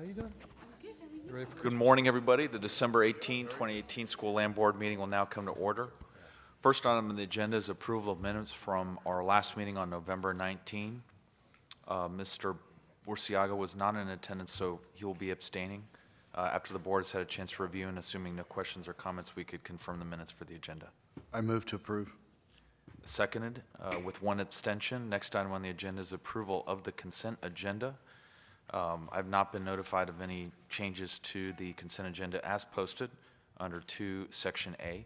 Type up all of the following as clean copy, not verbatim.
How you doing? You ready for Good morning, everybody. The December 18, 2018 School Land Board meeting will now come to order. First item on the agenda is approval of minutes from our last meeting on November 19. Mr. Burciaga was not in attendance, so he will be abstaining. After the board has had a chance to review and assuming no questions or comments, we could confirm the minutes for the agenda. I move to approve. Seconded, with one abstention. Next item on the agenda is approval of the consent agenda. I've not been notified of any changes to the consent agenda as posted under 2 Section A.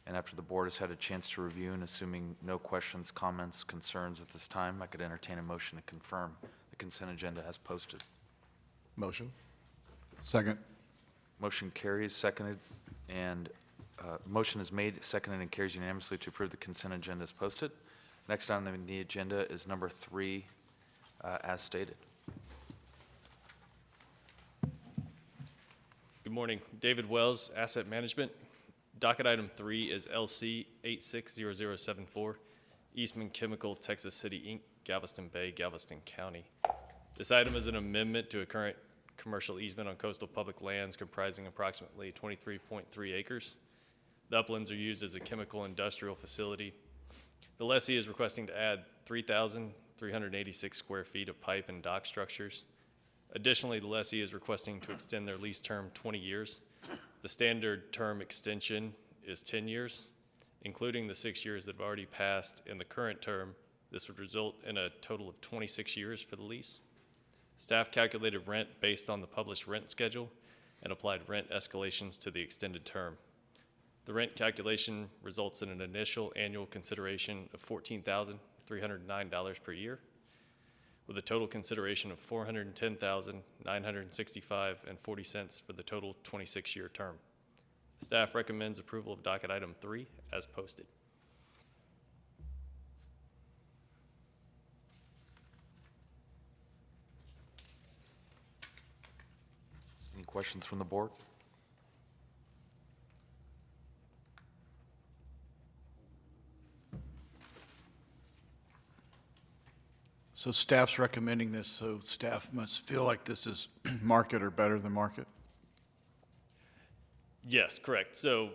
And after the board has had a chance to review and assuming no questions, comments, concerns at this time, I could entertain a motion to confirm the consent agenda as posted. Motion. Second. Motion carries, seconded, and motion is made, seconded, and carries unanimously to approve the consent agenda as posted. Next item on the agenda is number 3, as stated. Good morning. David Wells, Asset Management. Docket item 3 is LC 860074, Eastman Chemical, Texas City, Inc., Galveston Bay, Galveston County. This item is an amendment to a current commercial easement on coastal public lands comprising approximately 23.3 acres. The uplands are used as a chemical industrial facility. The lessee is requesting to add 3,386 square feet of pipe and dock structures. Additionally, the lessee is requesting to extend their lease term 20 years. The standard term extension is 10 years, including the 6 years that have already passed in the current term. This would result in a total of 26 years for the lease. Staff calculated rent based on the published rent schedule and applied rent escalations to the extended term. The rent calculation results in an initial annual consideration of $14,309 per year, with a total consideration of $410,965.40 for the total 26-year term. Staff recommends approval of docket item 3 as posted. Any questions from the board? So staff's recommending this, so staff must feel like this is market or better than market? Yes, correct. So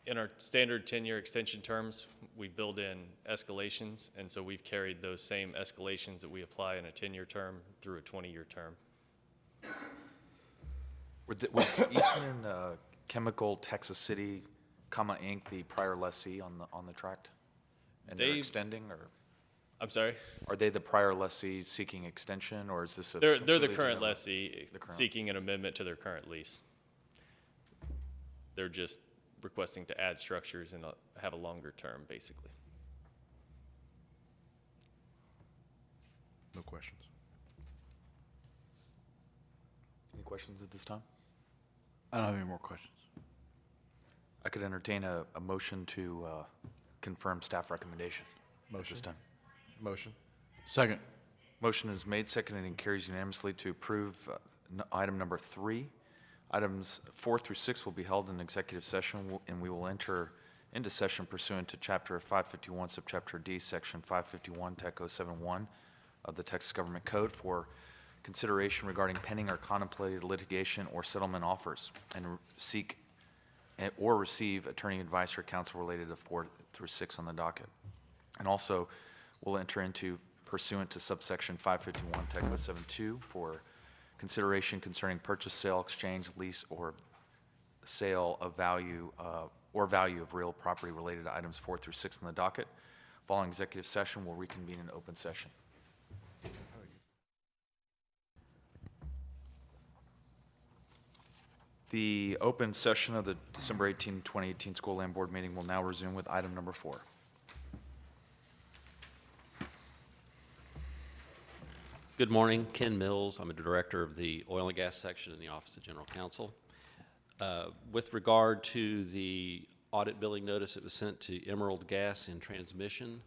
in our standard 10-year extension terms, we build in escalations, and so we've carried those same escalations that we apply in a 10-year term through a 20-year term. Was Eastman Chemical, Texas City, Inc., the prior lessee on the tract? And they're extending, or? I'm sorry? Are they the prior lessee seeking extension, or is this a? They're the completely current different- lessee the current. seeking an amendment to their current lease. They're just requesting to add structures and have a longer term, basically. No questions. Any questions at this time? I don't have any more questions. I could entertain a motion to confirm staff recommendation at this time. Motion. Second. Motion is made, seconded, and carries unanimously to approve item number 3. Items 4 through 6 will be held in executive session, and we will enter into session pursuant to Chapter 551, Subchapter D, Section 551, Tech 071 of the Texas Government Code for consideration regarding pending or contemplated litigation or settlement offers, and seek or receive attorney advice or counsel related to 4 through 6 on the docket. And also, we'll enter into pursuant to subsection 551, Tech 072 for consideration concerning purchase, sale, exchange, lease, or sale of value or value of real property related to items 4 through 6 on the docket. Following executive session, we'll reconvene in open session. The open session of the December 18, 2018 School Land Board meeting will now resume with item number 4. Good morning, Ken Mills. I'm a director of the Oil and Gas section in the Office of General Counsel. With regard to the audit billing notice that was sent to Emerald Gas and Transmission,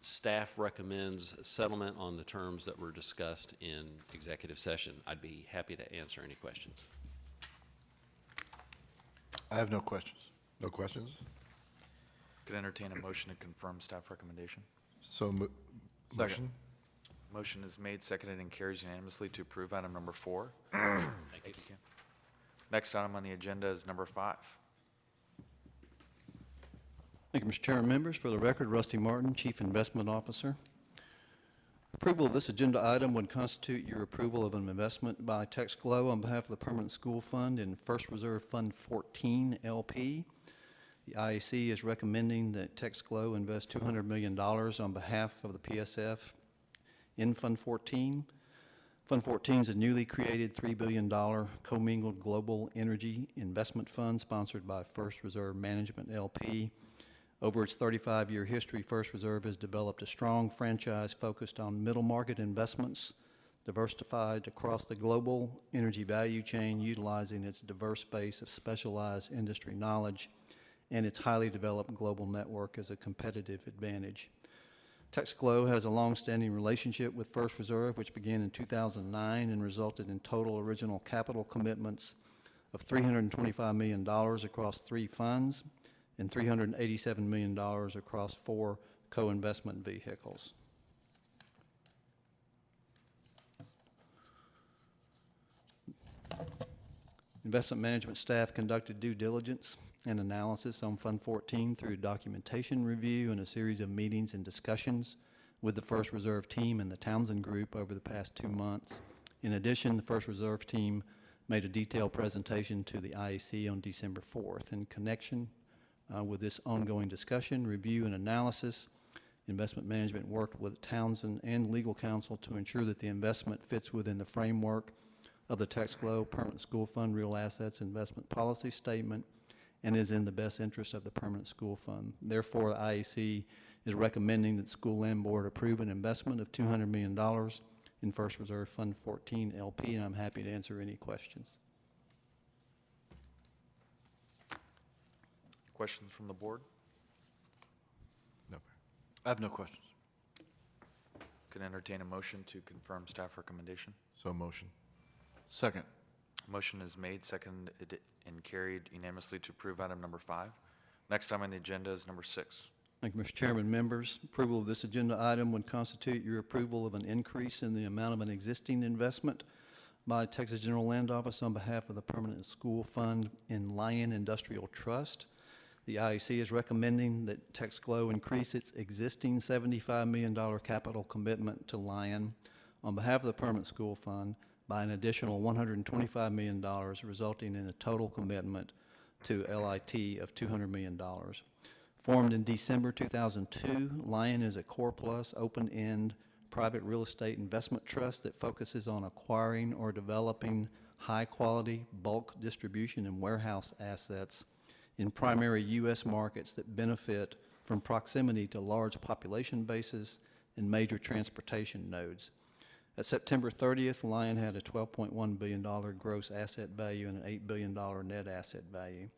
staff recommends settlement on the terms that were discussed in executive session. I'd be happy to answer any questions. I have no questions. No questions? Could entertain a motion to confirm staff recommendation. So, motion? Motion is made, seconded, and carries unanimously to approve item number 4. Thank you. Ken. Next item on the agenda is number 5. Thank you, Mr. Chairman. Members, for the record, Rusty Martin, Chief Investment Officer. Approval of this agenda item would constitute your approval of an investment by TexGlow on behalf of the Permanent School Fund in First Reserve Fund 14 LP. The IAC is recommending that TexGlow invest $200 million on behalf of the PSF in Fund 14. Fund 14 is a newly created $3 billion commingled global energy investment fund sponsored by First Reserve Management LP. Over its 35-year history, First Reserve has developed a strong franchise focused on middle market investments, diversified across the global energy value chain, utilizing its diverse base of specialized industry knowledge and its highly developed global network as a competitive advantage. TexGlow has a long-standing relationship with First Reserve, which began in 2009 and resulted in total original capital commitments of $325 million across 3 funds and $387 million across 4 co-investment vehicles. Investment management staff conducted due diligence and analysis on Fund 14 through documentation review and a series of meetings and discussions with the First Reserve team and the Townsend Group over the past 2 months. In addition, the First Reserve team made a detailed presentation to the IAC on December 4th. In connection with this ongoing discussion, review, and analysis, investment management worked with Townsend and legal counsel to ensure that the investment fits within the framework of the TexGlow Permanent School Fund Real Assets Investment Policy Statement and is in the best interest of the Permanent School Fund. Therefore, the IAC is recommending that the School Land Board approve an investment of $200 million in First Reserve Fund 14 LP, and I'm happy to answer any questions. Questions from the board? No. I have no questions. Can entertain a motion to confirm staff recommendation. So motion. Second. Motion is made, seconded, and carried unanimously to approve item number 5. Next item on the agenda is number 6. Thank you, Mr. Chairman. Members, approval of this agenda item would constitute your approval of an increase in the amount of an existing investment by Texas General Land Office on behalf of the Permanent School Fund in Lion Industrial Trust. The IAC is recommending that TexGlow increase its existing $75 million capital commitment to Lion on behalf of the Permanent School Fund by an additional $125 million, resulting in a total commitment to LIT of $200 million. Formed in December 2002, Lion is a core plus open-end private real estate investment trust that focuses on acquiring or developing high-quality bulk distribution and warehouse assets in primary U.S. markets that benefit from proximity to large population bases and major transportation nodes. At September 30th, Lion had a $12.1 billion gross asset value and an $8 billion net asset value.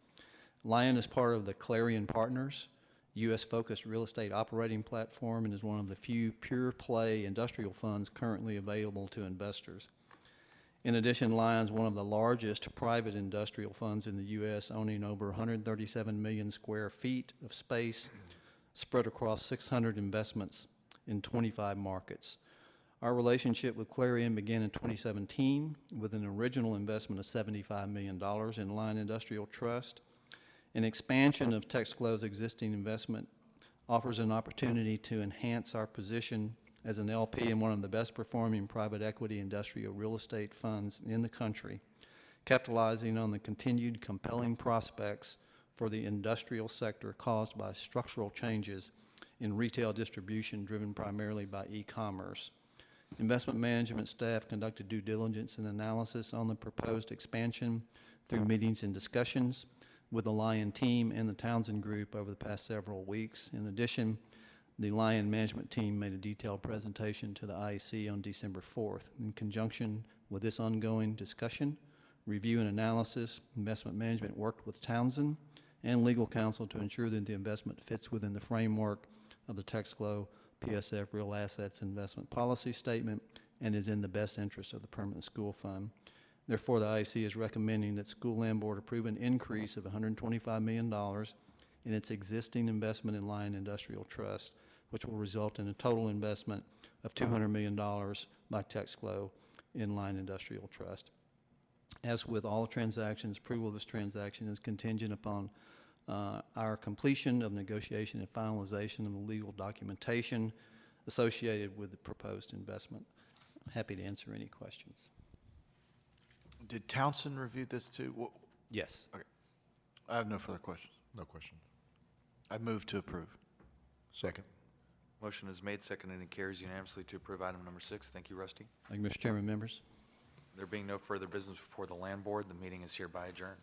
Lion is part of the Clarion Partners, U.S.-focused real estate operating platform, and is one of the few pure-play industrial funds currently available to investors. In addition, Lion is one of the largest private industrial funds in the U.S., owning over 137 million square feet of space spread across 600 investments in 25 markets. Our relationship with Clarion began in 2017 with an original investment of $75 million in Lion Industrial Trust. An expansion of TexGlow's existing investment offers an opportunity to enhance our position as an LP in one of the best performing private equity industrial real estate funds in the country, capitalizing on the continued compelling prospects for the industrial sector caused by structural changes in retail distribution driven primarily by e-commerce. Investment management staff conducted due diligence and analysis on the proposed expansion through meetings and discussions with the Lion team and the Townsend Group over the past several weeks. In addition, the Lion management team made a detailed presentation to the IAC on December 4th. In conjunction with this ongoing discussion, review and analysis, investment management worked with Townsend and legal counsel to ensure that the investment fits within the framework of the TexGlow PSF Real Assets Investment Policy Statement and is in the best interest of the Permanent School Fund. Therefore, the IAC is recommending that School Land Board approve an increase of $125 million in its existing investment in Lion Industrial Trust, which will result in a total investment of $200 million by Texglo Inline Industrial Trust. As with all transactions, approval of this transaction is contingent upon our completion of negotiation and finalization of the legal documentation associated with the proposed investment. Happy to answer any questions. Did Townsend review this too? Yes. Okay. I have no further questions. No question. I move to approve. Second. Motion is made, seconded, and carries unanimously to approve item number 6. Thank you, Rusty. Thank you, Mr. Chairman, members. There being no further business before the Land Board, the meeting is hereby adjourned.